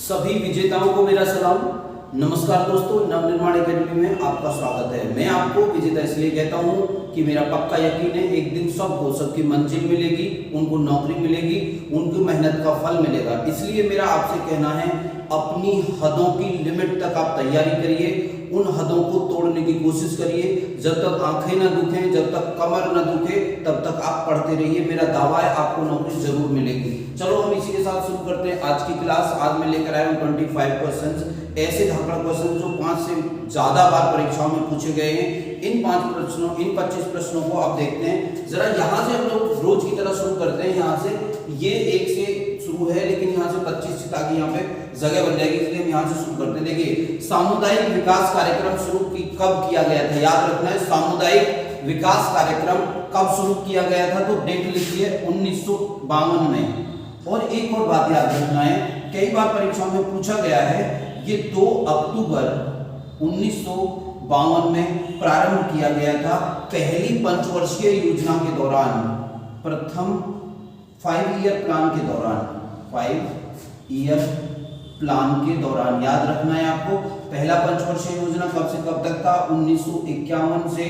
सभी विजेताओं को मेरा सलाम। नमस्कार दोस्तों, नवनिर्माण एकेडमी में आपका स्वागत है। मैं आपको विजेता इसलिए कहता हूं कि मेरा पक्का यकीन है एक दिन सबको सबकी मंजिल मिलेगी, उनको नौकरी मिलेगी, उनकी मेहनत का फल मिलेगा। इसलिए मेरा आपसे कहना है अपनी हदों की लिमिट तक आप तैयारी करिए, उन हदों को तोड़ने की कोशिश करिए। जब तक आंखें न दुखें, जब तक कमर न दुखे, तब तक आप पढ़ते रहिए। मेरा दावा है आपको नौकरी जरूर मिलेगी। चलो हम इसी के साथ शुरू करते हैं आज की क्लास। आज मैं लेकर आया हूँ 25 क्वेश्चन, ऐसे धाकड़ क्वेश्चन जो 5 से ज्यादा बार परीक्षाओं में पूछे गए हैं। इन 25 प्रश्नों को आप देखते हैं। जरा यहाँ से हम लोग रोज की तरह शुरू करते हैं। यहाँ से ये 1 से शुरू है, लेकिन यहाँ से 25 से ताकि यहाँ पे जगह बन जाएगी, इसलिए हम यहाँ से शुरू करते हैं। देखिए, सामुदायिक विकास कार्यक्रम शुरू कब किया गया था? याद रखना है, सामुदायिक विकास कार्यक्रम कब शुरू किया गया था? तो डेट लिखिए 1952 में। और एक और बात याद रखना है, कई बार परीक्षाओं में पूछा गया है, ये 2 अक्टूबर 1952 में प्रारंभ किया गया था। पहली पंचवर्षीय योजना के दौरान, प्रथम 5 ईयर प्लान के दौरान, 5 ईयर प्लान के दौरान याद रखना है आपको। पहला पंचवर्षीय योजना कब से कब तक था? 1951 से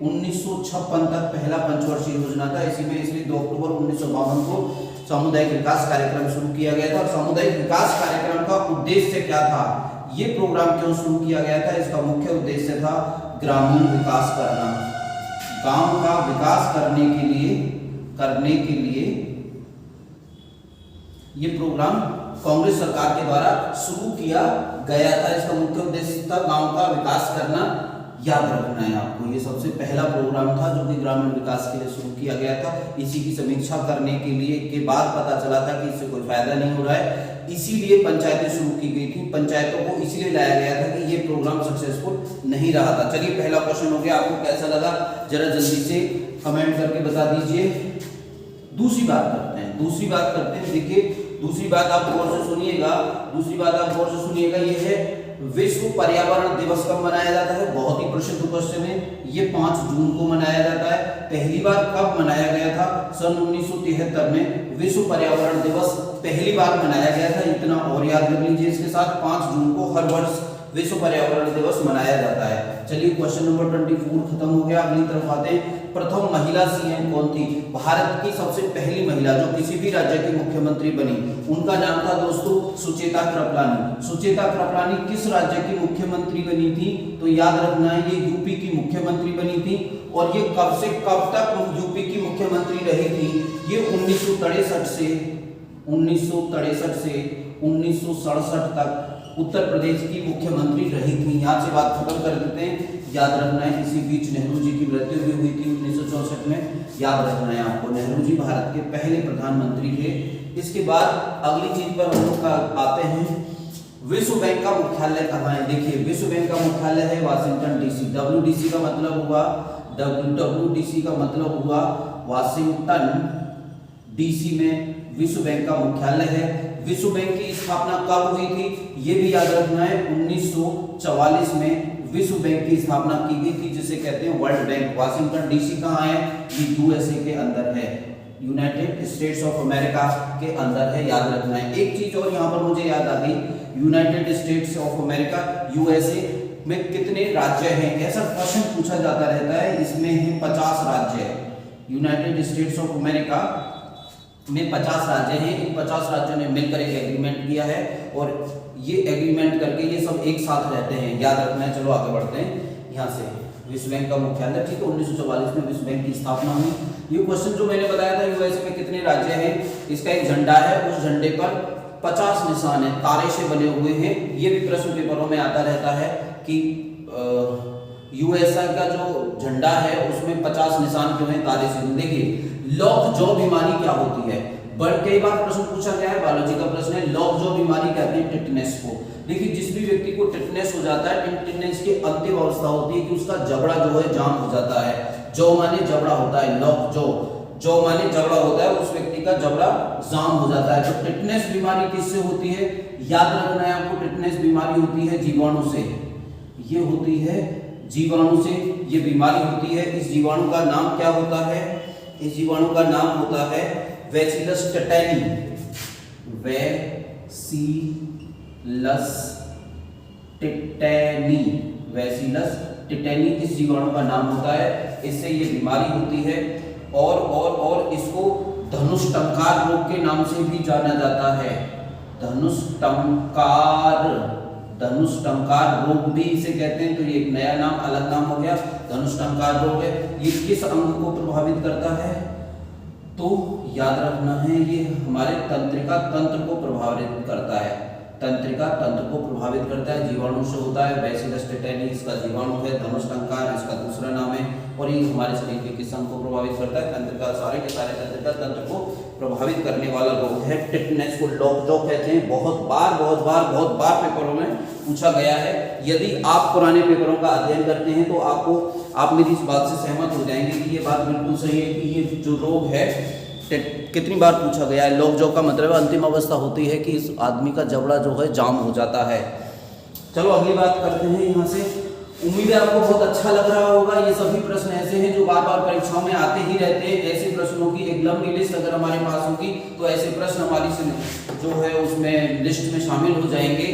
1956 तक पहला पंचवर्षीय योजना था। इसी में इसलिए 2 अक्टूबर 1952 को सामुदायिक विकास कार्यक्रम शुरू किया गया था। और सामुदायिक विकास कार्यक्रम का उद्देश्य क्या था? ये प्रोग्राम क्यों शुरू किया गया था? इसका मुख्य उद्देश्य था ग्रामीण विकास करना, गांव का विकास करने के लिए ये प्रोग्राम कांग्रेस सरकार के द्वारा शुरू किया गया था। इसका मुख्य उद्देश्य था गांव का विकास करना। याद रखना है आपको, ये सबसे पहला प्रोग्राम था जो कि ग्रामीण विकास के लिए शुरू किया गया था। इसी की समीक्षा करने के लिए के बाद पता चला था कि इससे कोई फायदा नहीं हो रहा है, इसीलिए पंचायतें शुरू की गई थी। पंचायतों को इसलिए लाया गया था कि ये प्रोग्राम सक्सेसफुल नहीं रहा था। चलिए, पहला क्वेश्चन हो गया। आपको कैसा लगा जरा जल्दी से कमेंट करके बता दीजिए। दूसरी बात करते हैं। देखिए, दूसरी बात आप गौर से सुनिएगा। ये है विश्व पर्यावरण दिवस कब मनाया जाता है? बहुत ही प्रसिद्ध क्वेश्चन है। ये 5 जून को मनाया जाता है। पहली बार कब मनाया गया था? सन 1973 में विश्व पर्यावरण दिवस पहली बार मनाया गया था। इतना और याद कर लीजिए इसके साथ, 5 जून को हर वर्ष विश्व पर्यावरण दिवस मनाया जाता है। चलिए, क्वेश्चन नंबर 24 खत्म हो गया। अगली तरफ आते हैं। प्रथम महिला सीएम कौन थी? भारत की सबसे पहली महिला जो किसी भी राज्य की मुख्यमंत्री बनी, उनका नाम था दोस्तों सुचेता कृपलानी। सुचेता कृपलानी किस राज्य की मुख्यमंत्री बनी थी? तो याद रखना है, ये यूपी की मुख्यमंत्री बनी थी। और ये कब से कब तक यूपी की मुख्यमंत्री रही थी? ये 1963 से 1967 तक उत्तर प्रदेश की मुख्यमंत्री रही थी। यहाँ से बात खत्म कर देते हैं। याद रखना है, इसी बीच नेहरू जी की मृत्यु भी हुई थी 1964 में। याद रखना है आपको, नेहरू जी भारत के पहले प्रधानमंत्री थे। इसके बाद अगली चीज पर हम लोग आते हैं। विश्व बैंक का मुख्यालय कहाँ है? देखिए, विश्व बैंक का मुख्यालय है वाशिंगटन डीसी। WDC का मतलब हुआ वाशिंगटन डीसी में विश्व बैंक का मुख्यालय है। विश्व बैंक की स्थापना कब हुई थी? ये भी याद रखना है, 1944 में विश्व बैंक की स्थापना की गई थी, जिसे कहते हैं वर्ल्ड बैंक। वाशिंगटन डीसी कहाँ है? ये USA के अंदर है, यूनाइटेड स्टेट्स ऑफ अमेरिका के अंदर है। याद रखना है। एक चीज और यहाँ पर मुझे याद आ गई, United states of America USA में कितने राज्य हैं? ऐसा क्वेश्चन पूछा जाता रहता है। इसमें है 50 राज्य। यूनाइटेड स्टेट्स ऑफ अमेरिका में 50 राज्य हैं। इन 50 राज्यों ने मिलकर एक एग्रीमेंट किया है और ये एग्रीमेंट करके ये सब एक साथ रहते हैं। याद रखना है। चलो आगे बढ़ते हैं। यहाँ से विश्व बैंक का मुख्यालय, ठीक है, 1944 में विश्व बैंक की स्थापना हुई। ये क्वेश्चन जो मैंने बताया था, USA में कितने राज्य हैं, इसका एक झंडा है। उस झंडे पर 50 निशान है, तारे से बने हुए हैं। ये भी प्रश्न पेपरों में आता रहता है कि USA का जो झंडा है उसमें 50 निशान क्यों है, तारे से। देखिए, लॉक जॉ बीमारी क्या होती है? कई बार प्रश्न पूछा गया है, बायोलॉजी का प्रश्न है। लॉक जॉ बीमारी कहते हैं टिटनेस को। देखिए, जिस भी व्यक्ति को टिटनेस हो जाता है, टिटनेस की अंतिम अवस्था होती है कि उसका जबड़ा जो है जाम हो जाता है। जॉ माने जबड़ा होता है, लॉक जॉ माने जबड़ा होता है, उस व्यक्ति का जबड़ा जाम हो जाता है। तो टिटनेस बीमारी किससे होती है? याद रखना है आपको, टिटनेस बीमारी होती है जीवाणु से। ये होती है जीवाणु से ये बीमारी होती है। इस जीवाणु का नाम क्या होता है? इस जीवाणु का नाम होता है बैसिलस टैटेनी। बैसिलस टिटैनी, वैसिलस टिटैनी इस जीवाणु का नाम होता है। इससे ये बीमारी होती है और इसको धनुष्टंकार रोग के नाम से भी जाना जाता है। धनुष्टंकार रोग भी इसे कहते हैं। तो ये एक नया नाम, अलग नाम हो गया, धनुष्टंकार रोग है। ये किस अंग को प्रभावित करता है? तो याद रखना है, ये हमारे तंत्रिका तंत्र को प्रभावित करता है। तंत्रिका तंत्र को प्रभावित करता है, जीवाणु से होता है। बैसिलस टिटैनी इसका जीवाणु है, धनुष्टंकार इसका दूसरा नाम है, और ये हमारे शरीर के किस अंग को प्रभावित करता है? तंत्रिका, सारे के सारे तंत्रिका तंत्र को प्रभावित करने वाला रोग है। टिटनेस को लॉकजॉ कहते हैं। बहुत बार पेपरों में पूछा गया है। यदि आप पुराने पेपरों का अध्ययन करते हैं तो आप मेरी इस बात से सहमत हो जाएंगे कि ये बात बिल्कुल सही है कि ये जो रोग है कितनी बार पूछा गया है। लॉकजॉ का मतलब अंतिम अवस्था होती है कि इस आदमी का जबड़ा जो है जाम हो जाता है। चलो अगली बात करते हैं यहाँ से। उम्मीद है आपको बहुत अच्छा लग रहा होगा। ये सभी प्रश्न ऐसे हैं जो बार बार परीक्षाओं में आते ही रहते हैं। ऐसे प्रश्नों की एक लंबी लिस्ट अगर हमारे पास होगी तो ऐसे प्रश्न हमारी जो है उसमें लिस्ट में शामिल हो जाएंगे,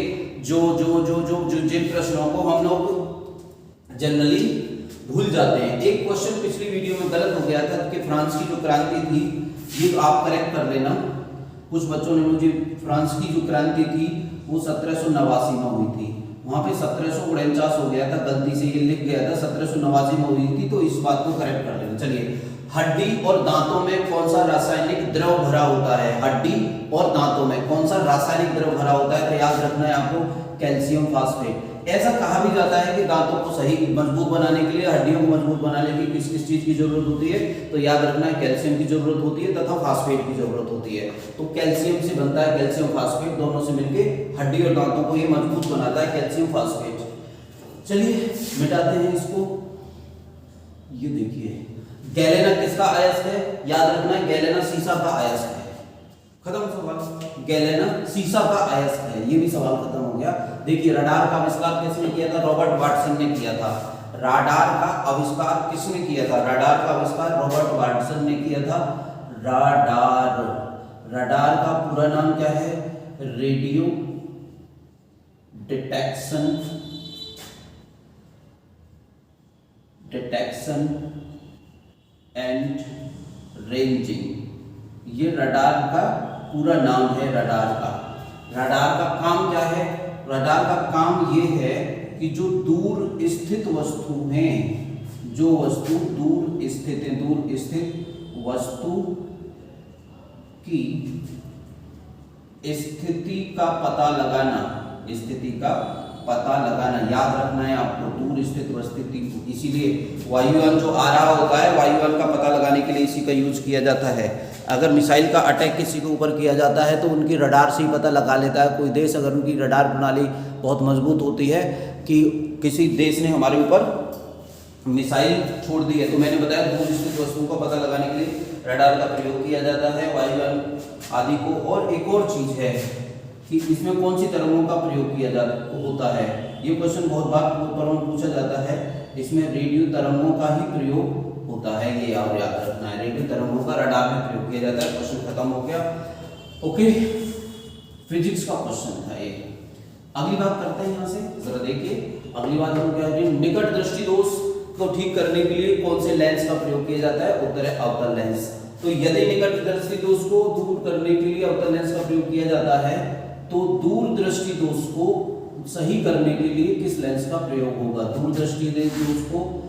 जिन प्रश्नों को हम लोग जनरली भूल जाते हैं। एक क्वेश्चन पिछली वीडियो में गलत हो गया था कि फ्रांस की जो क्रांति थी, ये आप करेक्ट कर लेना। कुछ बच्चों ने मुझे फ्रांस की जो क्रांति थी वो 1789 में हुई थी, वहां पे 1749 हो गया था, गलती से ये लिख गया था 1789 में हुई थी, तो इस बात को करेक्ट कर लेना। चलिए, हड्डी और दांतों में कौन सा रासायनिक द्रव भरा होता है? हड्डी और दांतों में कौन सा रासायनिक द्रव भरा होता है? तो याद रखना है आपको, कैल्शियम फास्फेट। ऐसा कहा भी जाता है कि दांतों को सही मजबूत बनाने के लिए, हड्डियों को मजबूत बनाने के लिए किस किस चीज की जरूरत होती है? तो याद रखना है, कैल्शियम की जरूरत होती है तथा फास्फेट की जरूरत होती है। तो कैल्शियम से बनता है कैल्शियम फास्फेट, दोनों से मिलकर हड्डी और दांतों को ये मजबूत बनाता है कैल्शियम फास्फेट। चलिए मिटाते हैं इसको। ये देखिए, गैलेना किसका अयस्क है? याद रखना है, गैलेना सीसा का अयस्क है। खत्म सवाल। गैलेना सीसा का अयस्क है, ये भी सवाल खत्म हो गया। देखिए, रडार का आविष्कार किसने किया था? रॉबर्ट वाटसन ने किया था। राडार का आविष्कार किसने किया था? रडार का आविष्कार रॉबर्ट वाटसन ने किया था। रडार का पूरा नाम क्या है? रेडियो डिटेक्शन एंड रेंजिंग, ये रडार का पूरा नाम है। रडार का काम क्या है? रडार का काम ये है कि जो दूर स्थित वस्तु हैं, जो वस्तु दूर स्थित वस्तु की स्थिति का पता लगाना, याद रखना है आपको, दूर स्थित वस्तु। इसीलिए वायुयान जो आ रहा होता है, वायुयान का पता लगाने के लिए इसी का यूज किया जाता है। अगर मिसाइल का अटैक किसी के ऊपर किया जाता है तो उनकी रडार से ही पता लगा लेता है कोई देश, अगर उनकी रडार प्रणाली बहुत मजबूत होती है कि किसी देश ने हमारे ऊपर मिसाइल छोड़ दी है। तो मैंने बताया दूर स्थित वस्तुओं का पता लगाने के लिए रडार का प्रयोग किया जाता है, वायुयान आदि को। और एक और चीज है कि इसमें कौन सी तरंगों का प्रयोग किया होता है? ये क्वेश्चन बहुत बार पेपर में पूछा जाता है। इसमें रेडियो तरंगों का ही प्रयोग होता है, ये याद रखना है। रेडियो तरंगों का रडार में प्रयोग किया जाता है। क्वेश्चन खत्म हो गया। ओके, फिजिक्स का क्वेश्चन था ये। अगली बात करते हैं यहाँ से, जरा देखिए। अगली बात हम क्या है? निकट दृष्टि दोष को ठीक करने के लिए कौन से लेंस का प्रयोग किया जाता है? उत्तर है अवतल लेंस। तो यदि निकट दृष्टि दोष को दूर करने के लिए अवतल लेंस का प्रयोग किया जाता है, तो दूर दृष्टि दोष को सही करने के लिए किस लेंस का प्रयोग होगा? दूर दृष्टि दोष को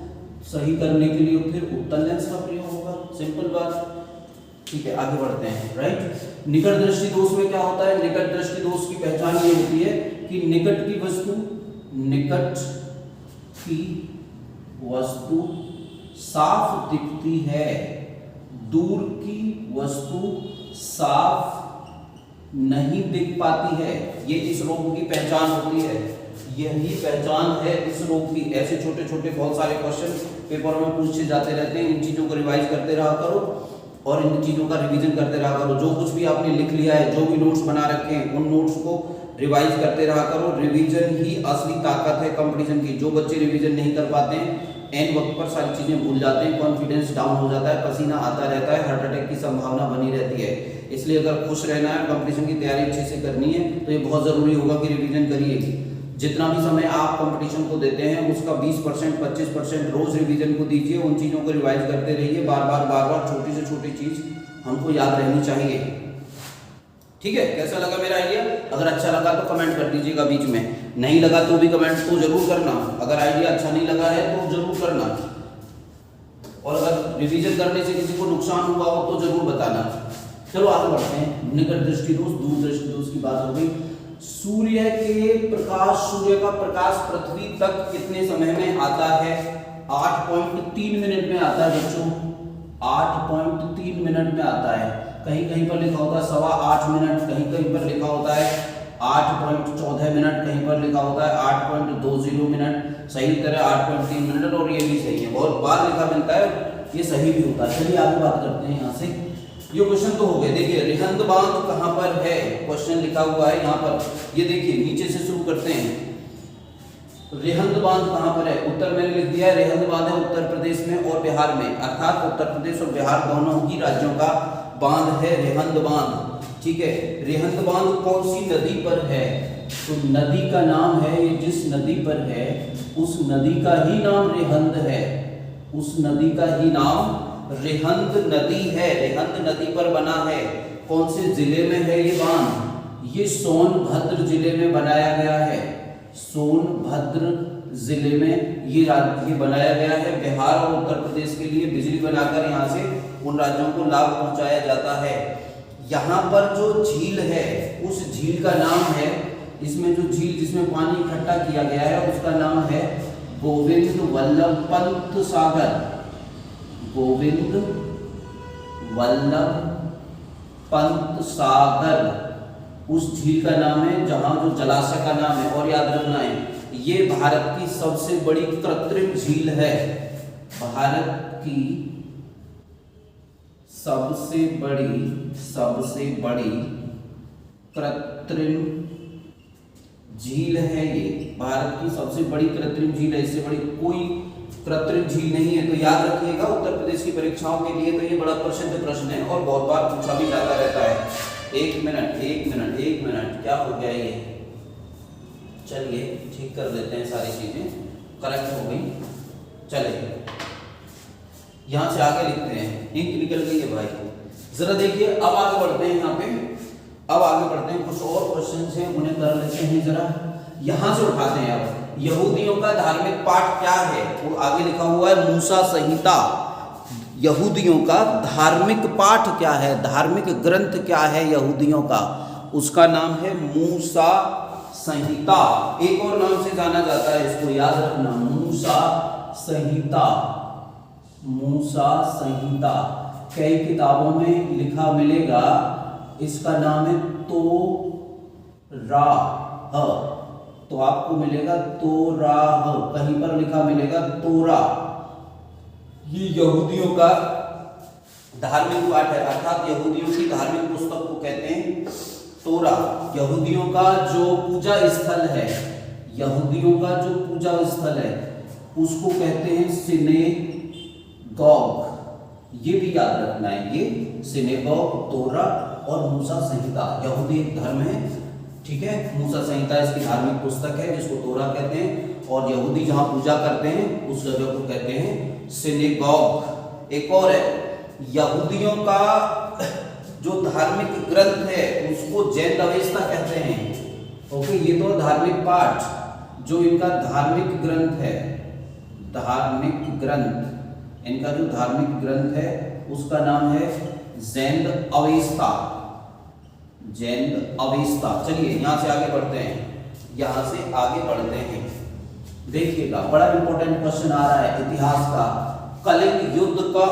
सही करने के लिए फिर उत्तल लेंस का प्रयोग होगा। सिंपल बात। ठीक है, आगे बढ़ते हैं। राइट, निकट दृष्टि दोष में क्या होता है? निकट दृष्टि दोष की पहचान ये होती है कि निकट की वस्तु साफ दिखती है, दूर की वस्तु साफ नहीं दिख पाती है। ये इस रोग की पहचान होती है, यही पहचान है इस रोग की। ऐसे छोटे छोटे बहुत सारे क्वेश्चन पेपर में पूछे जाते रहते हैं। इन चीजों को रिवाइज करते रहा करो और इन चीजों का रिवीजन करते रहा करो। जो कुछ भी आपने लिख लिया है, जो भी नोट्स बना रखे हैं, उन नोट्स को रिवाइज करते रहा करो। रिवीजन ही असली ताकत है कंपटीशन की। जो बच्चे रिवीजन नहीं कर पाते हैं, एन वक्त पर सारी चीजें भूल जाते हैं, कॉन्फिडेंस डाउन हो जाता है, पसीना आता रहता है, हार्ट अटैक की संभावना बनी रहती है। इसलिए अगर खुश रहना है, कंपटीशन की तैयारी अच्छे से करनी है, तो ये बहुत जरूरी होगा कि रिवीजन करिए। जितना भी समय आप कंपटीशन को देते हैं उसका 20% 25% रोज रिवीजन को दीजिए। उन चीजों को रिवाइज करते रहिए, बार बार छोटी से छोटी चीज हमको याद रहनी चाहिए। ठीक है, कैसा लगा मेरा आइडिया? अगर अच्छा लगा तो कमेंट कर दीजिएगा बीच में, नहीं लगा तो भी कमेंट तो जरूर करना। अगर आइडिया अच्छा नहीं लगा है तो जरूर करना, और अगर रिवीजन करने से किसी को नुकसान हुआ हो तो जरूर बताना। चलो आगे बढ़ते हैं। निकट दृष्टि दोष, दूर दृष्टि दोष की बात हो गई। सूर्य का प्रकाश पृथ्वी तक कितने समय में आता है? 8.3 मिनट में आता है बच्चों, 8.3 मिनट में आता है। कहीं कहीं पर लिखा होता है 8.25 मिनट, कहीं कहीं पर लिखा होता है 8.14 मिनट, कहीं पर लिखा होता है 8.20 मिनट। सही तरह 8.3 मिनट, और ये भी सही है। बहुत बार लिखा मिलता है, ये सही भी होता है। चलिए आगे बात करते हैं यहाँ से। ये क्वेश्चन तो हो गए। देखिए रिहंद बांध कहाँ पर है, क्वेश्चन लिखा हुआ है यहाँ पर। ये देखिए नीचे से शुरू करते हैं। रिहंद बांध कहाँ पर है? उत्तर मैंने लिख दिया है, रिहंद बांध है उत्तर प्रदेश में और बिहार में, अर्थात उत्तर प्रदेश और बिहार दोनों ही राज्यों का बांध है रिहंद बांध। ठीक है, रिहंद बांध कौन सी नदी पर है? तो नदी का नाम है, ये जिस नदी पर है उस नदी का ही नाम रिहंद है, उस नदी का ही नाम रिहंद नदी है। रिहंद नदी पर बना है। कौन से जिले में है ये बांध? ये सोनभद्र जिले में बनाया गया है। सोनभद्र जिले में ये बनाया गया है। बिहार और उत्तर प्रदेश के लिए बिजली बनाकर यहाँ से उन राज्यों को लाभ पहुंचाया जाता है। यहाँ पर जो झील है उस झील का नाम है, इसमें जो झील जिसमें पानी इकट्ठा किया गया है उसका नाम है गोविंद वल्लभ पंत सागर। गोविंद वल्लभ पंत सागर उस झील का नाम है, जहां जो जलाशय का नाम है। और याद रखना है, ये भारत की सबसे बड़ी कृत्रिम झील है। भारत की सबसे बड़ी कृत्रिम झील है ये। भारत की सबसे बड़ी कृत्रिम झील है, इससे बड़ी कोई कृत्रिम झील नहीं है। तो याद रखिएगा, उत्तर प्रदेश की परीक्षाओं के लिए तो ये बड़ा प्रसिद्ध प्रश्न है और बहुत बार पूछा भी जाता रहता है। एक मिनट क्या हो गया ये? चलिए ठीक कर देते हैं, सारी चीजें करेक्ट हो गई। चलिए यहां से आगे लिखते हैं। इंक निकल गई है भाई। जरा देखिए अब आगे बढ़ते हैं। यहाँ पे अब आगे बढ़ते हैं, कुछ और क्वेश्चन हैं उन्हें कर लेते हैं। जरा यहां से उठाते हैं। अब यहूदियों का धार्मिक पाठ क्या है? वो आगे लिखा हुआ है मूसा संहिता। यहूदियों का धार्मिक पाठ क्या है, धार्मिक ग्रंथ क्या है यहूदियों का? उसका नाम है मूसा संहिता। एक और नाम से जाना जाता है, इसको याद रखना, मूसा संहिता। मूसा संहिता कई किताबों में लिखा मिलेगा, इसका नाम है तोराह। तो आपको मिलेगा तोराह, कहीं पर लिखा मिलेगा तोरा। ये यहूदियों का धार्मिक पाठ है, अर्थात यहूदियों की धार्मिक पुस्तक को कहते हैं तोरा। यहूदियों का जो पूजा स्थल है, यहूदियों का जो पूजा स्थल है उसको कहते हैं सिनेगॉग। ये भी याद रखना है, ये सिनेगॉग, तोरा और मूसा संहिता यहूदी धर्म है। ठीक है, मूसा संहिता इसकी धार्मिक पुस्तक है जिसको तोरा कहते हैं, और यहूदी जहां पूजा करते हैं उस जगह को कहते हैं सिनेगॉग। एक और है, यहूदियों का जो धार्मिक ग्रंथ है उसको जैन अवेस्ता कहते हैं। ओके, ये तो धार्मिक पाठ, जो इनका धार्मिक ग्रंथ है, धार्मिक ग्रंथ, इनका जो धार्मिक ग्रंथ है उसका नाम है जैन अवेस्ता। जैन अवेस्ता। चलिए यहां से आगे बढ़ते हैं, यहां से आगे बढ़ते हैं। देखिएगा बड़ा इंपॉर्टेंट क्वेश्चन आ रहा है इतिहास का। कलिंग युद्ध का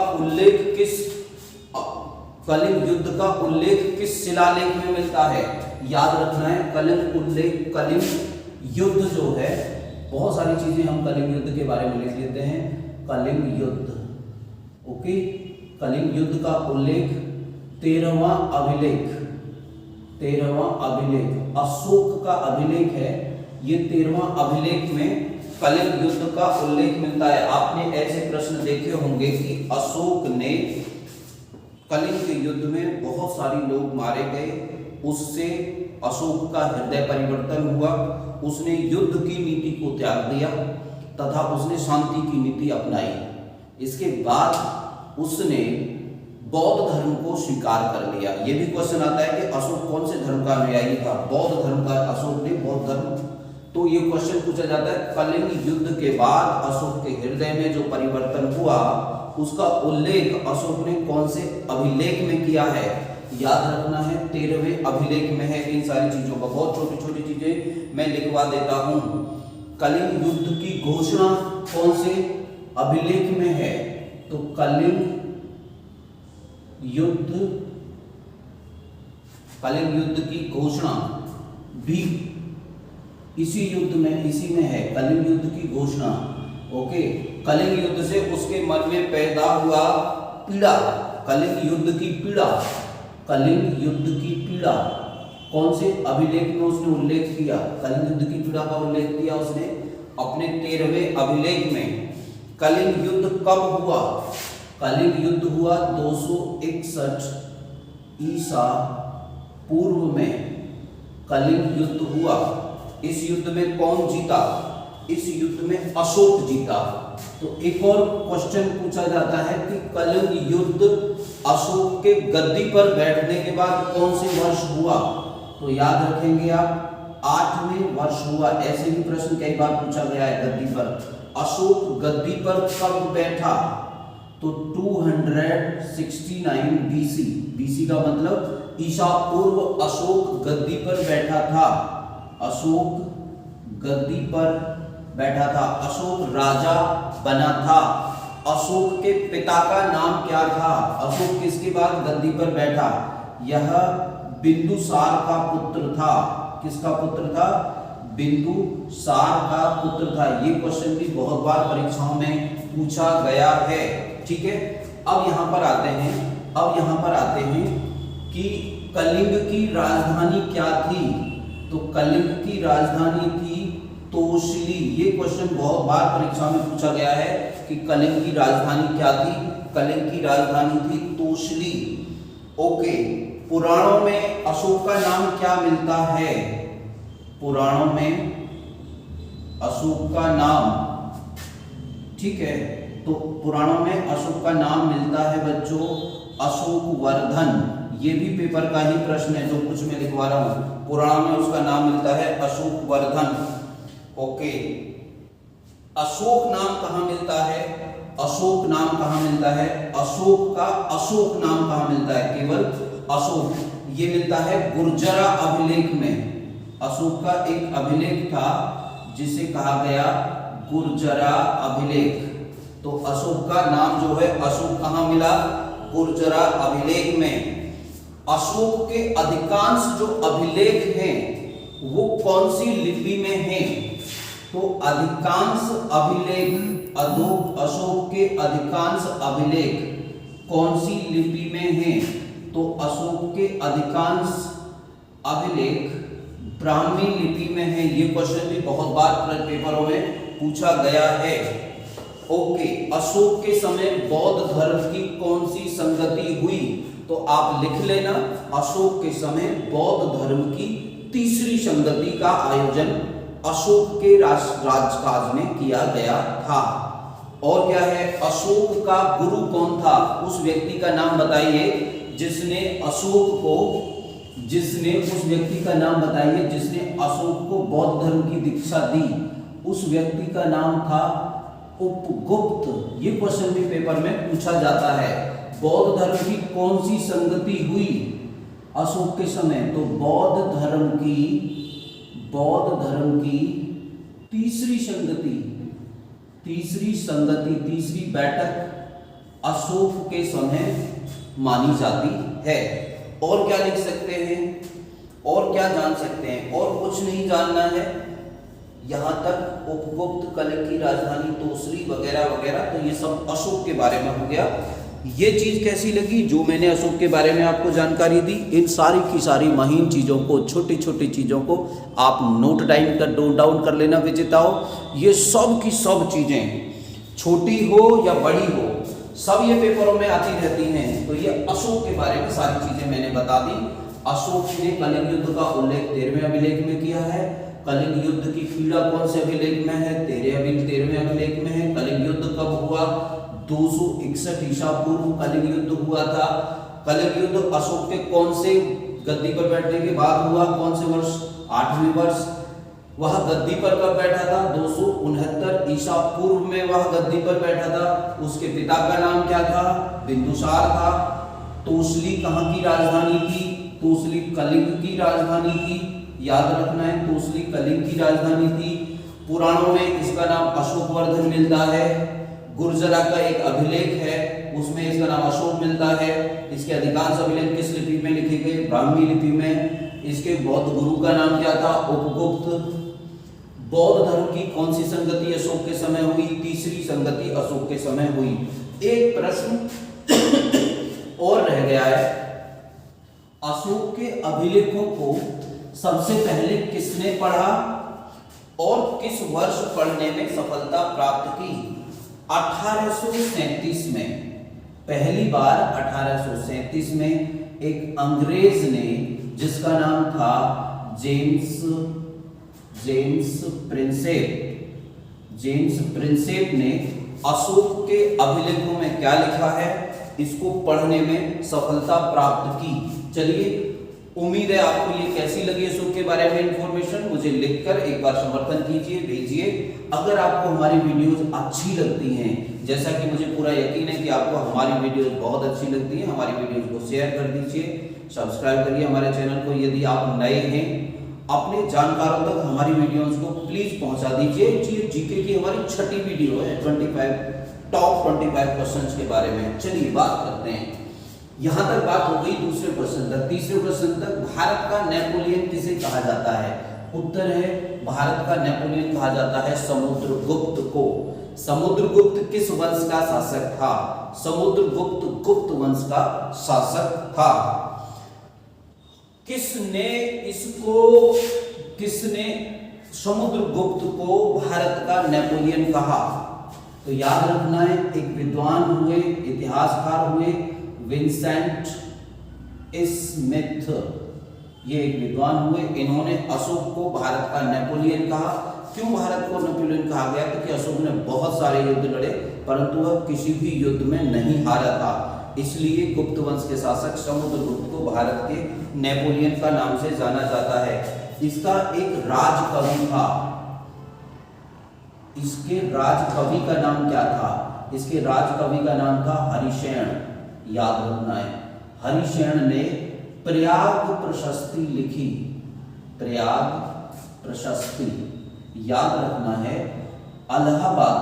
उल्लेख किस शिलालेख में मिलता है? याद रखना है, कलिंग युद्ध जो है, बहुत सारी चीजें हम कलिंग युद्ध के बारे में लिख लेते हैं। कलिंग युद्ध, ओके, कलिंग युद्ध का उल्लेख 13वां अभिलेख, 13वां अभिलेख अशोक का अभिलेख है। ये 13वां अभिलेख में कलिंग युद्ध का उल्लेख मिलता है। आपने ऐसे प्रश्न देखे होंगे कि अशोक ने कलिंग के युद्ध में बहुत सारे लोग मारे गए, उससे अशोक का हृदय परिवर्तन हुआ, उसने युद्ध की नीति को त्याग दिया तथा उसने शांति की नीति अपनाई। इसके बाद उसने बौद्ध धर्म को स्वीकार कर लिया। ये भी क्वेश्चन आता है कि अशोक कौन से धर्म का अनुयायी था? बौद्ध धर्म का अशोक ने बौद्ध धर्म। तो ये क्वेश्चन पूछा जाता है कलिंग युद्ध के बाद अशोक के हृदय में जो परिवर्तन हुआ उसका उल्लेख अशोक ने कौन से अभिलेख में किया है? याद रखना है 13वें अभिलेख में है। इन सारी चीजों का बहुत छोटी छोटी चीजें मैं लिखवा देता हूं। कलिंग युद्ध की घोषणा कौन से अभिलेख में है? तो कलिंग युद्ध की घोषणा भी इसी में है। कलिंग युद्ध की घोषणा। ओके, कलिंग युद्ध से उसके मन में पैदा हुआ पीड़ा, कलिंग युद्ध की पीड़ा, कलिंग युद्ध की पीड़ा कौन से अभिलेख में उसने उल्लेख किया? कलिंग युद्ध की पीड़ा का उल्लेख किया उसने अपने 13वें अभिलेख में। कलिंग युद्ध कब हुआ? कलिंग युद्ध हुआ 261 ईसा पूर्व में कलिंग युद्ध हुआ। इस युद्ध में कौन जीता? इस युद्ध में अशोक जीता। तो एक और क्वेश्चन पूछा जाता है कि कलिंग युद्ध अशोक के गद्दी पर बैठने के बाद कौन से वर्ष हुआ? तो याद रखेंगे आप 8वें वर्ष हुआ। ऐसे भी प्रश्न कई बार पूछा गया है गद्दी पर। अशोक गद्दी पर कब बैठा? तो 269 बीसी। बीसी का मतलब ईसा पूर्व अशोक गद्दी पर बैठा था। अशोक गद्दी पर बैठा था, अशोक राजा बना था। अशोक के पिता का नाम क्या था? अशोक किसके बाद गद्दी पर बैठा? यह बिंदुसार का पुत्र था। किसका पुत्र था? बिंदुसार का पुत्र था। ये क्वेश्चन भी बहुत बार परीक्षाओं में पूछा गया है। ठीक है, अब यहाँ पर आते हैं कि कलिंग की राजधानी क्या थी? तो कलिंग की राजधानी थी तोशली। ये क्वेश्चन बहुत बार परीक्षा में पूछा गया है कि कलिंग की राजधानी क्या थी? कलिंग की राजधानी थी तोशली। ओके, पुराणों में अशोक का नाम क्या मिलता है? पुराणों में अशोक का नाम, ठीक है, तो पुराणों में अशोक का नाम मिलता है बच्चों अशोक वर्धन। ये भी पेपर का ही प्रश्न है जो कुछ मैं लिखवा रहा हूं। पुराणों में उसका नाम मिलता है अशोक वर्धन। ओके, अशोक नाम कहाँ मिलता है? अशोक नाम कहाँ मिलता है? अशोक का अशोक नाम कहाँ मिलता है? केवल अशोक। ये मिलता है गुर्जरा अभिलेख में। अशोक का एक अभिलेख था जिसे कहा गया गुर्जरा अभिलेख। तो अशोक का नाम जो है अशोक कहाँ मिला? गुर्जरा अभिलेख में। अशोक के अधिकांश जो अभिलेख हैं वो कौन सी लिपि में हैं? तो अधिकांश अभिलेख अशोक के अधिकांश अभिलेख कौन सी लिपि में हैं? तो अशोक के अधिकांश अभिलेख ब्राह्मी लिपि में हैं। ये क्वेश्चन भी बहुत बार पेपरों में पूछा गया है। ओके, अशोक के समय बौद्ध धर्म की कौन सी संगति हुई? तो आप लिख लेना, अशोक के समय बौद्ध धर्म की तीसरी संगति का आयोजन अशोक के राजकाज में किया गया था। और क्या है? अशोक का गुरु कौन था? उस व्यक्ति का नाम बताइए जिसने उस व्यक्ति का नाम बताइए जिसने अशोक को बौद्ध धर्म की दीक्षा दी। उस व्यक्ति का नाम था उपगुप्त। ये क्वेश्चन भी पेपर में पूछा जाता है। बौद्ध धर्म की कौन सी संगति हुई अशोक के समय? तो बौद्ध धर्म की तीसरी बैठक अशोक के समय मानी जाती है। और क्या लिख सकते हैं? और क्या जान सकते हैं? और कुछ नहीं जानना है यहाँ तक। उपगुप्त, कलिंग की राजधानी तोसली वगैरह वगैरह, तो ये सब अशोक के बारे में हो गया। ये चीज़ कैसी लगी जो मैंने अशोक के बारे में आपको जानकारी दी? इन सारी की सारी महीन चीज़ों को, छोटी छोटी चीज़ों को आप नोट डाउन कर लेना विजेताओं। ये सब की सब चीज़ें, छोटी हो या बड़ी हो, सब ये पेपरों में आती रहती हैं। तो ये अशोक के बारे में सारी चीज़ें मैंने बता दी। अशोक ने कलिंग युद्ध का उल्लेख 13वें अभिलेख में किया है। कलिंग युद्ध की पीड़ा कौन से अभिलेख में है? 13वें अभिलेख में है। कलिंग युद्ध कब हुआ? 261 ईसा पूर्व कलिंग युद्ध हुआ था। कलिंग युद्ध अशोक के कौन से गद्दी पर बैठने के बाद हुआ? कौन से वर्ष? 8वें वर्ष। वह गद्दी पर कब बैठा था? 269 ईसा पूर्व में वह गद्दी पर बैठा था। उसके पिता का नाम क्या था? बिंदुसार था। तोसली कहाँ की राजधानी थी? तोसली कलिंग की राजधानी थी, याद रखना है, तोसली कलिंग की राजधानी थी। पुराणों में इसका नाम अशोकवर्धन मिलता है। गुर्जरा का एक अभिलेख है, उसमें इसका नाम अशोक मिलता है। इसके अधिकांश अभिलेख किस लिपि में लिखे गए? ब्राह्मी लिपि में। इसके बौद्ध गुरु का नाम क्या था? उपगुप्त। बौद्ध धर्म की कौन सी संगति अशोक के समय हुई? तीसरी संगति अशोक के समय हुई। एक प्रश्न और रह गया है, अशोक के अभिलेखों को सबसे पहले किसने पढ़ा और किस वर्ष पढ़ने में सफलता प्राप्त की? 1837 में, पहली बार 1837 में एक अंग्रेज ने, जिसका नाम था जेम्स प्रिंसेप ने अशोक के अभिलेखों में क्या लिखा है, इसको पढ़ने में सफलता प्राप्त की। चलिए, उम्मीद है आपको ये कैसी लगी अशोक के बारे में इंफॉर्मेशन, मुझे लिखकर एक बार समर्थन कीजिए, भेजिए। अगर आपको हमारी वीडियोस अच्छी लगती हैं, जैसा कि मुझे पूरा यकीन है कि आपको हमारी वीडियोस बहुत अच्छी लगती हैं, हमारी वीडियोस को शेयर कर दीजिए, सब्सक्राइब करिए हमारे चैनल को। यदि आप नए हैं, अपने जानकारों तक हमारी वीडियोस को प्लीज पहुंचा दीजिए। जीके की हमारी 6ठी वीडियो है, टॉप 25 क्वेश्चंस के बारे में। चलिए बात करते हैं। यहां तक बात हो गई दूसरे प्रश्न तक। तीसरे प्रश्न तक, भारत का नेपोलियन किसे कहा जाता है? उत्तर है, भारत का नेपोलियन कहा जाता है समुद्रगुप्त को। समुद्रगुप्त किस वंश का शासक था? समुद्रगुप्त गुप्त वंश का शासक था। किसने समुद्रगुप्त को भारत का नेपोलियन कहा? तो याद रखना है, एक विद्वान हुए, इतिहासकार हुए, विंसेंट स्मिथ। ये एक विद्वान हुए, इन्होंने अशोक को भारत का नेपोलियन कहा। क्यों भारत को नेपोलियन कहा गया? क्योंकि अशोक ने बहुत सारे युद्ध लड़े, परंतु वह किसी भी युद्ध में नहीं हारा था। इसलिए गुप्त वंश के शासक समुद्रगुप्त को भारत के नेपोलियन का नाम से जाना जाता है। इसका एक राजकवि था। इसके राजकवि का नाम क्या था? इसके राजकवि का नाम था हरिशेन। याद रखना है, हरिशेन ने प्रयाग प्रशस्ति लिखी। प्रयाग प्रशस्ति, याद रखना है। इलाहाबाद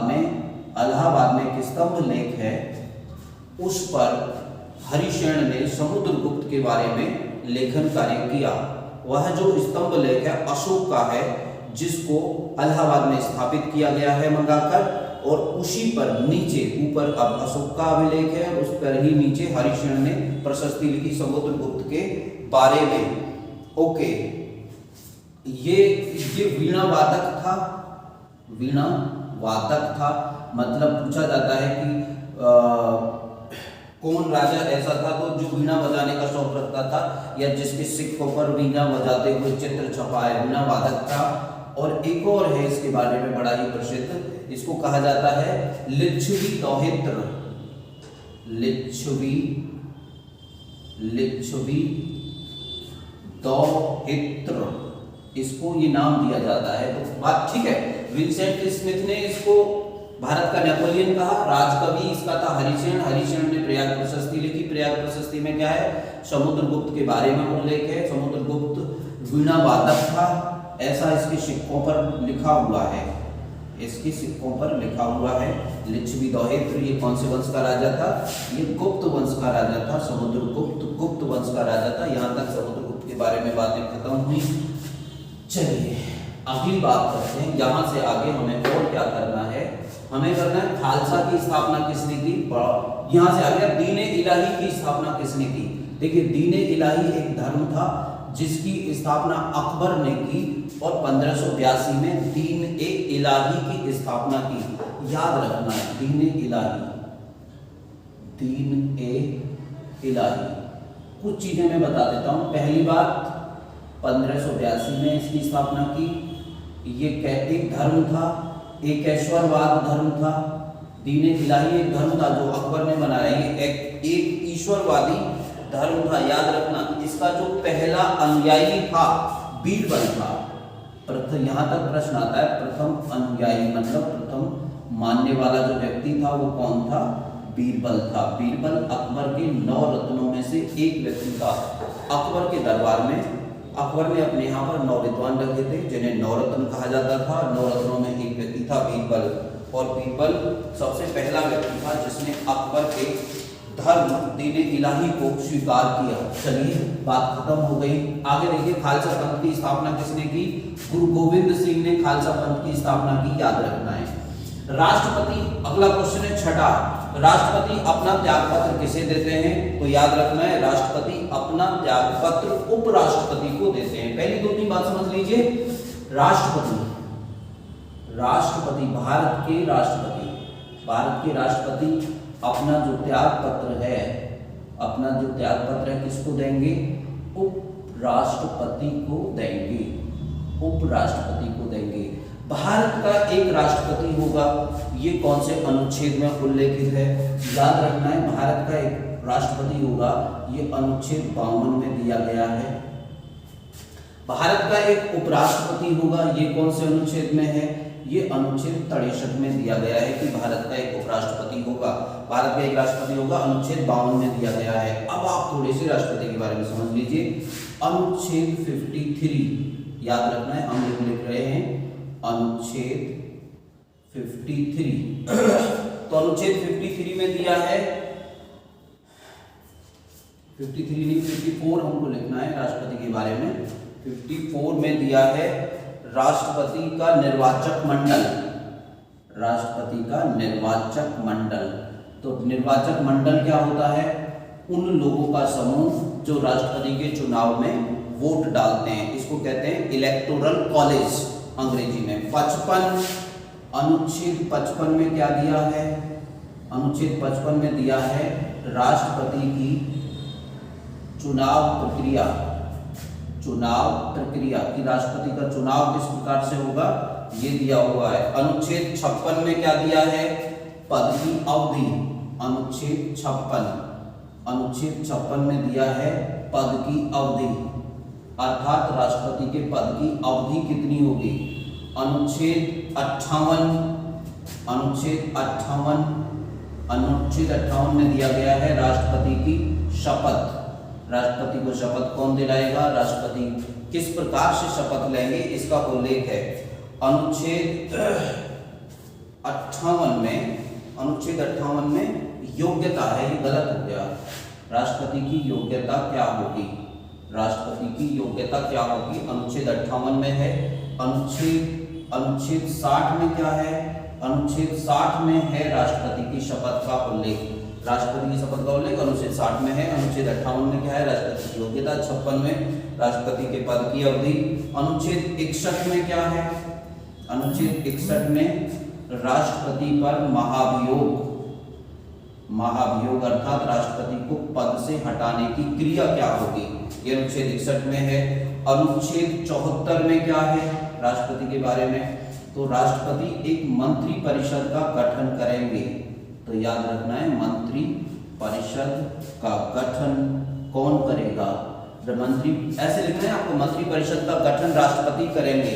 में एक स्तंभ लेख है, उस पर हरिशेन ने समुद्रगुप्त के बारे में लेखन कार्य किया। वह जो स्तंभ लेख है अशोक का है, जिसको इलाहाबाद में स्थापित किया गया है मंगाकर, और उसी पर नीचे, ऊपर अब अशोक का अभिलेख है, उस पर ही नीचे हरिशेन ने प्रशस्ति लिखी समुद्रगुप्त के बारे में। ओके, ये वीणा वादक था। मतलब पूछा जाता है कि कौन राजा ऐसा था तो जो वीणा बजाने का शौक रखता था, या जिसके सिक्कों पर वीणा बजाते हुए चित्र छपा है, वीणा वादक था। और एक और है इसके बारे में बड़ा ही प्रसिद्ध, इसको कहा जाता है लिच्छवी दोहित्र। लिच्छवी दोहित्र, इसको ये नाम दिया जाता है। तो बात ठीक है, विंसेंट स्मिथ ने इसको भारत का नेपोलियन कहा। राजकवि इसका था हरिशेन ने प्रयाग प्रशस्ति लिखी। प्रयाग प्रशस्ति में क्या है? समुद्रगुप्त के बारे में उल्लेख है। समुद्रगुप्त वीणा वादक था, ऐसा इसके सिक्कों पर लिखा हुआ है। इसके सिक्कों पर लिखा हुआ है। लिच्छवी दोहित्र, ये कौन से वंश का राजा था? ये गुप्त वंश का राजा था। समुद्रगुप्त गुप्त वंश का राजा था। यहाँ तक समुद्रगुप्त के बारे में बातें खत्म हुई। चलिए अगली बात करते हैं। यहाँ से आगे हमें और क्या करना है? हमें करना है खालसा की स्थापना किसने की? यहां से आ गया दीन इलाही की स्थापना किसने की। देखिए दीन इलाही एक धर्म था जिसकी स्थापना अकबर ने की और 1582 में दीन इलाही की स्थापना की। याद रखना है दीन इलाही, दीन इलाही। कुछ चीजें मैं बता देता हूं। पहली बात 1582 में इसकी स्थापना की। ये एक धर्म था, एक ईश्वरवाद धर्म था। दीन इलाही एक धर्म था जो अकबर ने बनाया। ये एक ईश्वरवादी धर्म था। याद रखना इसका जो पहला अनुयायी था बीरबल था। प्रथम, यहाँ तक प्रश्न आता है, प्रथम अनुयायी मतलब प्रथम मानने वाला जो व्यक्ति था वो कौन था? बीरबल था। बीरबल अकबर के 9 रत्नों में से एक व्यक्ति था। अकबर के दरबार में अकबर ने अपने यहाँ पर 9 विद्वान रखे थे जिन्हें 9 रत्न कहा जाता था। 9 रत्नों में एक व्यक्ति था बीरबल, और बीरबल सबसे पहला व्यक्ति था जिसने अकबर के धर्म दीन इलाही को स्वीकार किया। चलिए बात खत्म हो गई। आगे देखिए खालसा पंथ की स्थापना किसने की? गुरु गोविंद सिंह ने खालसा पंथ की स्थापना की। याद रखना है। राष्ट्रपति, अगला क्वेश्चन है छठा, राष्ट्रपति अपना त्याग पत्र किसे देते हैं? तो याद रखना है राष्ट्रपति अपना त्याग पत्र उपराष्ट्रपति को देते हैं। पहली 2-3 बात समझ लीजिए। राष्ट्रपति भारत के राष्ट्रपति अपना जो त्याग पत्र है किसको देंगे? उपराष्ट्रपति को देंगे। भारत का एक राष्ट्रपति होगा। ये कौन से अनुच्छेद में उल्लेखित है? याद रखना है भारत का एक राष्ट्रपति होगा, ये अनुच्छेद 52 में दिया गया है। भारत का एक उपराष्ट्रपति होगा, ये कौन से अनुच्छेद में है? ये अनुच्छेद 63 में दिया गया है कि भारत का एक उपराष्ट्रपति होगा, भारत का एक राष्ट्रपति होगा, अनुच्छेद 52 में दिया गया है। अब आप थोड़े से राष्ट्रपति के बारे में समझ लीजिए। अनुच्छेद 53 याद रखना है, हम लिख रहे हैं अनुच्छेद 53। तो अनुच्छेद 53 में दिया है, 53 नहीं 54 हमको लिखना है राष्ट्रपति के बारे में। 54 में दिया है राष्ट्रपति का निर्वाचक मंडल। तो निर्वाचक मंडल क्या होता है? उन लोगों का समूह जो राष्ट्रपति के चुनाव में वोट डालते हैं, इसको कहते हैं इलेक्टोरल कॉलेज अंग्रेजी में। 55 अनुच्छेद 55 में क्या दिया है? अनुच्छेद 55 में दिया है राष्ट्रपति की चुनाव प्रक्रिया कि राष्ट्रपति का चुनाव किस प्रकार से होगा, ये दिया हुआ है। अनुच्छेद 56 में क्या दिया है? पद की अवधि। अनुच्छेद 56 में दिया है पद की अवधि, अर्थात राष्ट्रपति के पद की अवधि कितनी होगी? अनुच्छेद 58 में दिया गया है राष्ट्रपति की शपथ। राष्ट्रपति को शपथ कौन दिलाएगा? राष्ट्रपति किस प्रकार से शपथ लेंगे इसका उल्लेख है। अनुच्छेद 58 में योग्यता है, ये गलत हो गया। राष्ट्रपति की योग्यता क्या होगी? अनुच्छेद 58 में है। अनुच्छेद 60 में क्या है? अनुच्छेद 60 में है राष्ट्रपति की शपथ का उल्लेख। राष्ट्रपति की शपथ का उल्लेख अनुच्छेद 60 में है। अनुच्छेद 58 में क्या है? राष्ट्रपति की योग्यता। 56 में राष्ट्रपति के पद की अवधि। अनुच्छेद 61 में क्या है? अनुच्छेद 61 में राष्ट्रपति पर महाभियोग अर्थात राष्ट्रपति को पद से हटाने की क्रिया क्या होगी, ये अनुच्छेद 61 में है। अनुच्छेद 74 में क्या है राष्ट्रपति के बारे में? तो राष्ट्रपति एक मंत्री परिषद का गठन करेंगे। तो याद रखना है मंत्री परिषद का गठन कौन करेगा? मंत्री, ऐसे लिखना है आपको, मंत्री परिषद का गठन राष्ट्रपति करेंगे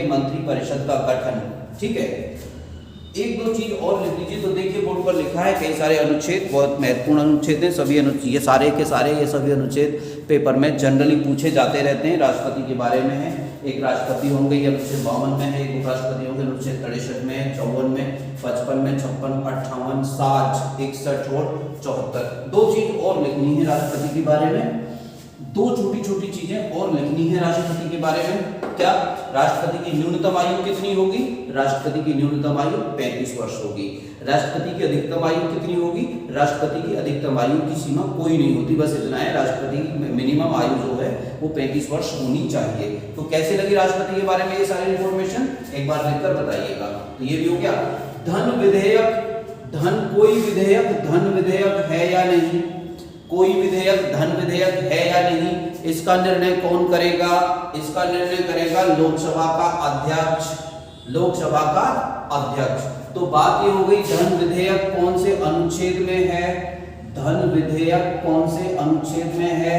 मंत्री परिषद का गठन। ठीक है, एक दो चीज और लिख लीजिए। तो देखिए बोर्ड पर लिखा है कई सारे अनुच्छेद, बहुत महत्वपूर्ण अनुच्छेद हैं सभी अनुच्छेद, ये सारे के सारे ये सभी अनुच्छेद पेपर में जनरली पूछे जाते रहते हैं। राष्ट्रपति के बारे में है, एक राष्ट्रपति होंगे ये अनुच्छेद 52 में है, एक उपराष्ट्रपति होंगे अनुच्छेद 63 में, 54 में, 55 में, 56, 58, 60, 61 और 74। दो चीज और लिखनी है राष्ट्रपति के बारे में। दो छोटी छोटी चीजें और लिखनी है राष्ट्रपति के बारे में। क्या? राष्ट्रपति की न्यूनतम आयु कितनी होगी? राष्ट्रपति की न्यूनतम आयु 35 वर्ष होगी। राष्ट्रपति की अधिकतम आयु कितनी होगी? राष्ट्रपति की अधिकतम आयु की सीमा कोई नहीं होती, बस इतना है, राष्ट्रपति की मिनिमम आयु जो है वो 35 वर्ष होनी चाहिए। तो कैसे लगी राष्ट्रपति के बारे में ये सारी इंफॉर्मेशन, एक बार लिखकर बताइएगा। तो ये भी हो गया। धन विधेयक, कोई विधेयक धन विधेयक है या नहीं? कोई विधेयक धन विधेयक है या नहीं, इसका निर्णय कौन करेगा? इसका निर्णय करेगा लोकसभा का अध्यक्ष। लोकसभा का अध्यक्ष। तो बात ये हो गई धन विधेयक कौन से अनुच्छेद में है? धन विधेयक कौन से अनुच्छेद में है?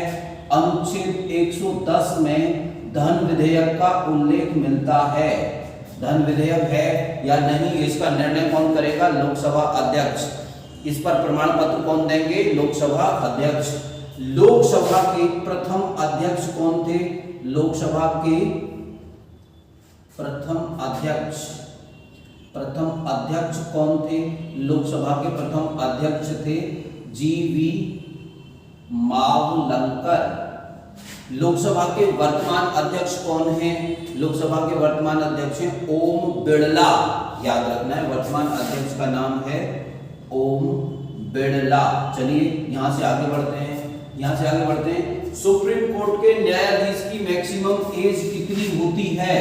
अनुच्छेद 110 में धन विधेयक का उल्लेख मिलता है। धन विधेयक है या नहीं, इसका निर्णय कौन करेगा? लोकसभा अध्यक्ष। इस पर प्रमाण पत्र कौन देंगे? लोकसभा अध्यक्ष। लोकसभा के प्रथम अध्यक्ष कौन थे? लोकसभा के प्रथम अध्यक्ष कौन थे? लोकसभा के प्रथम अध्यक्ष थे जीवी मावलंकर। लोकसभा के वर्तमान अध्यक्ष कौन हैं? लोकसभा के वर्तमान अध्यक्ष हैं ओम बिड़ला। याद रखना है, वर्तमान अध्यक्ष का नाम है ओम बिड़ला। चलिए यहां से आगे बढ़ते हैं। सुप्रीम कोर्ट के न्यायाधीश की मैक्सिमम एज कितनी होती है?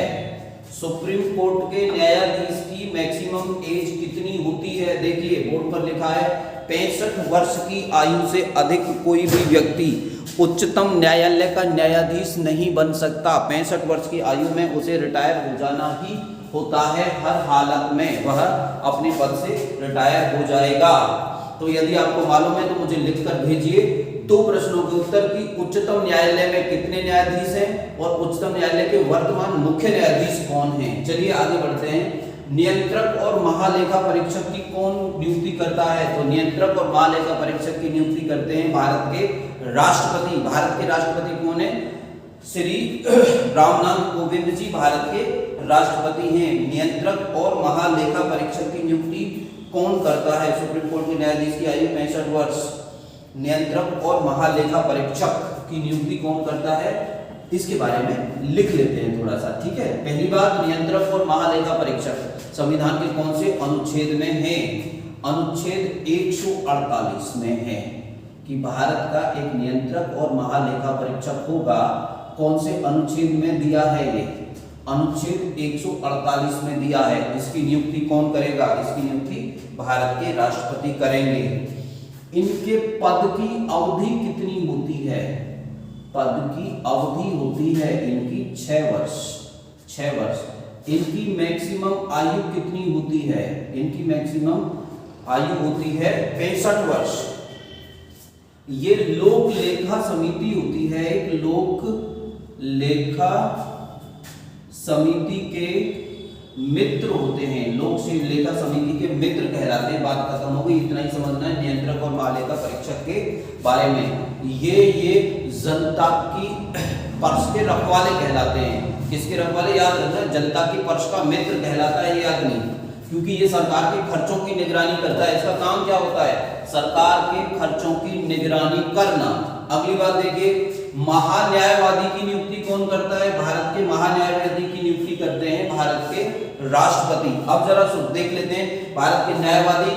सुप्रीम कोर्ट के न्यायाधीश की मैक्सिमम एज कितनी होती है? देखिए बोर्ड पर लिखा है 65 वर्ष की आयु से अधिक कोई भी व्यक्ति उच्चतम न्यायालय का न्यायाधीश नहीं बन सकता। 65 वर्ष की आयु में उसे रिटायर हो जाना ही होता है, हर हालत में वह अपने पद से रिटायर हो जाएगा। तो यदि आपको मालूम है तो मुझे लिखकर भेजिए 2 प्रश्नों के उत्तर की उच्चतम न्यायालय में कितने न्यायाधीश हैं और उच्चतम न्यायालय के वर्तमान मुख्य न्यायाधीश कौन हैं। चलिए आगे बढ़ते हैं। नियंत्रक और महालेखा परीक्षक की कौन नियुक्ति करता है? तो नियंत्रक और महालेखा परीक्षक की नियुक्ति करते हैं भारत के राष्ट्रपति। भारत के राष्ट्रपति कौन है? श्री रामनाथ कोविंद जी भारत के राष्ट्रपति हैं। नियंत्रक और महालेखा परीक्षक की नियुक्ति कौन करता है? सुप्रीम कोर्ट के न्यायाधीश की आयु 65 वर्ष। नियंत्रक और महालेखा परीक्षक की नियुक्ति कौन करता है? इसके बारे में लिख लेते हैं थोड़ा सा, ठीक है। पहली बात, नियंत्रक और महालेखा परीक्षक संविधान के कौन से अनुच्छेद में है? अनुच्छेद 148 में है कि भारत का एक नियंत्रक और महालेखा परीक्षक होगा। कौन से अनुच्छेद में दिया है? ये अनुच्छेद 148 में दिया है। इसकी नियुक्ति कौन करेगा? इसकी नियुक्ति भारत के राष्ट्रपति करेंगे। इनके पद की अवधि कितनी होती है? पद की अवधि होती है इनकी 6 वर्ष। 6 वर्ष। इनकी मैक्सिमम आयु कितनी होती है? इनकी मैक्सिमम आयु होती है 65 वर्ष। ये लोक लेखा समिति होती है, एक लोक लेखा समिति के मित्र होते हैं। लोक लेखा समिति के मित्र कहलाते हैं। बात खत्म हो गई, इतना ही समझना है नियंत्रक और महालेखा परीक्षक के बारे में। ये जनता की पर्स के रखवाले कहलाते हैं। किसके रखवाले? याद रखना, जनता की पर्स का मित्र कहलाता है ये आदमी, क्योंकि ये सरकार के खर्चों की निगरानी करता है। इसका काम क्या होता है? सरकार के खर्चों की निगरानी करना। अगली बात देखिए, महान्यायवादी की नियुक्ति कौन करता है? भारत के महान्यायवादी की नियुक्ति करते हैं भारत के राष्ट्रपति। अब जरा देख लेते हैं भारत के न्यायवादी।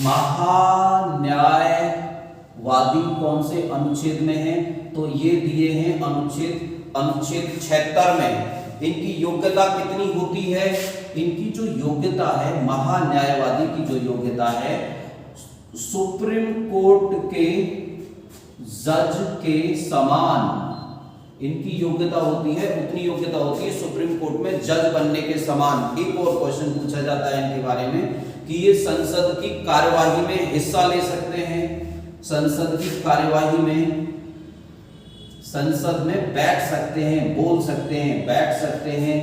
महान्यायवादी कौन से अनुच्छेद में है? तो ये दिए हैं अनुच्छेद 76 में। इनकी योग्यता कितनी होती है? इनकी जो योग्यता है, महान्यायवादी की जो योग्यता है, सुप्रीम कोर्ट के जज के समान इनकी योग्यता होती है। उतनी योग्यता होती है सुप्रीम कोर्ट में जज बनने के समान। एक और क्वेश्चन पूछा जाता है इनके बारे में कि ये संसद की कार्यवाही में हिस्सा ले सकते हैं। संसद की कार्यवाही में, संसद में बैठ सकते हैं, बोल सकते हैं, बैठ सकते हैं,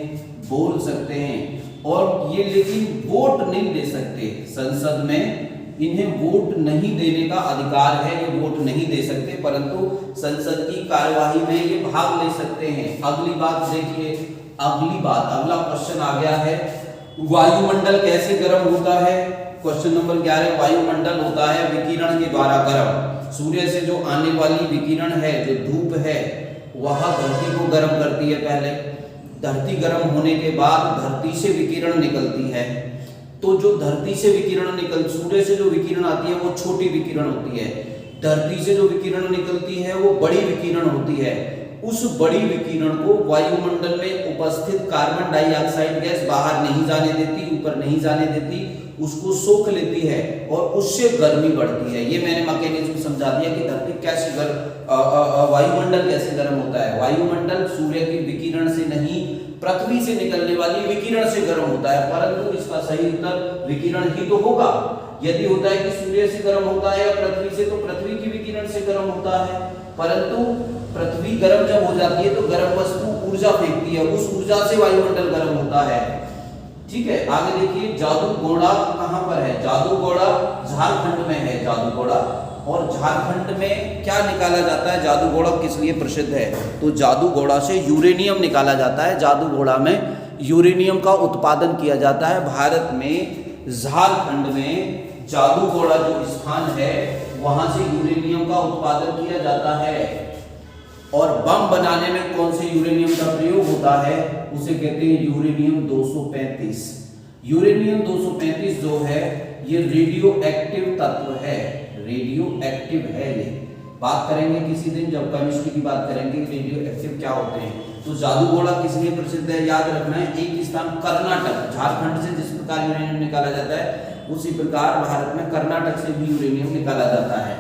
बोल सकते हैं। और ये लेकिन वोट नहीं दे सकते। संसद में इन्हें वोट नहीं देने का अधिकार है, ये वोट नहीं दे सकते, परंतु संसद की कार्यवाही में ये भाग ले सकते हैं। अगली बात देखिए, अगला क्वेश्चन आ गया है, वायुमंडल कैसे गर्म होता है? क्वेश्चन नंबर 11, वायुमंडल होता है विकिरण के द्वारा गर्म। सूर्य से जो आने वाली विकिरण है, जो धूप है, वह धरती को गर्म करती है। पहले धरती गर्म होने के बाद धरती से विकिरण निकलती है। तो जो धरती से विकिरण सूर्य से जो विकिरण आती है वो छोटी विकिरण होती है, धरती से जो विकिरण निकलती है वो बड़ी विकिरण होती है। उस बड़ी विकिरण को वायुमंडल में उपस्थित कार्बन डाइऑक्साइड गैस बाहर नहीं जाने देती, ऊपर नहीं जाने देती, उसको सोख लेती है और उससे गर्मी बढ़ती है। ये मैंने मैकेनिज्म समझा दिया कि धरती कैसे वायुमंडल कैसे गर्म होता है। वायुमंडल सूर्य की विकिरण से नहीं, पृथ्वी से निकलने वाली विकिरण से गर्म होता है, परंतु इसका सही उत्तर विकिरण ही तो होगा। यदि होता है कि सूर्य से गर्म होता है या पृथ्वी से, तो पृथ्वी की विकिरण से गर्म होता है। परंतु पृथ्वी गर्म जब हो जाती है तो गर्म वस्तु ऊर्जा फेंकती है, उस ऊर्जा से वायुमंडल गर्म होता है। ठीक है, आगे देखिए जादूगोड़ा कहां पर है? जादूगोड़ा झारखंड में है, जादूगोड़ा। और झारखंड में क्या निकाला जाता है? जादूगोड़ा किस लिए प्रसिद्ध है? तो जादूगोड़ा से यूरेनियम निकाला जाता है। जादूगोड़ा में यूरेनियम का उत्पादन किया जाता है। भारत में झारखंड में जादूगोड़ा जो स्थान है वहां से यूरेनियम का उत्पादन किया जाता है। और बम बनाने में कौन से यूरेनियम का प्रयोग होता है? उसे कहते हैं यूरेनियम 235। यूरेनियम 235 जो है ये रेडियो एक्टिव तत्व है, रेडियो एक्टिव है। ये बात करेंगे किसी दिन जब केमिस्ट्री की बात करेंगे, रेडियो एक्टिव क्या होते हैं। तो जादूगोड़ा किस लिए प्रसिद्ध है? याद रखना है, एक स्थान कर्नाटक, झारखंड से जिस प्रकार यूरेनियम निकाला जाता है उसी प्रकार भारत में कर्नाटक से भी यूरेनियम निकाला जाता है।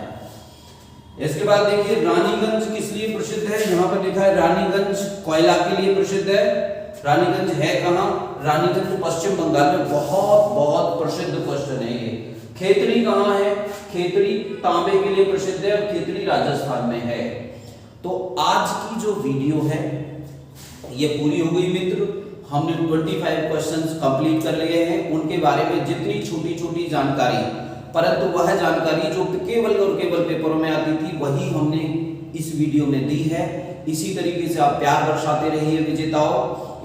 इसके बाद देखिए रानीगंज किस लिए प्रसिद्ध है? यहाँ पर लिखा है रानीगंज कोयला के लिए प्रसिद्ध है। रानीगंज है कहाँ? रानीगंज पश्चिम बंगाल में। बहुत बहुत प्रसिद्ध क्वेश्चन है ये। खेतड़ी कहाँ है? खेतड़ी तांबे के लिए प्रसिद्ध है और खेतड़ी राजस्थान में है। तो आज की जो वीडियो है ये पूरी हो गई मित्र। हमने 25 क्वेश्चंस कंप्लीट कर लिए हैं। उनके बारे में जितनी छोटी छोटी जानकारी, परंतु वह जानकारी जो केवल और केवल पेपरों में आती थी वही हमने इस वीडियो में दी है। इसी तरीके से आप प्यार बरसाते रहिए विजेताओं,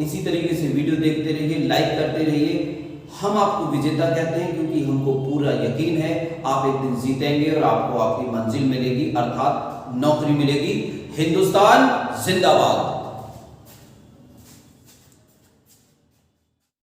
इसी तरीके से वीडियो देखते रहिए, लाइक करते रहिए। हम आपको विजेता कहते हैं क्योंकि हमको पूरा यकीन है आप एक दिन जीतेंगे और आपको आपकी मंजिल मिलेगी, अर्थात नौकरी मिलेगी। हिंदुस्तान जिंदाबाद।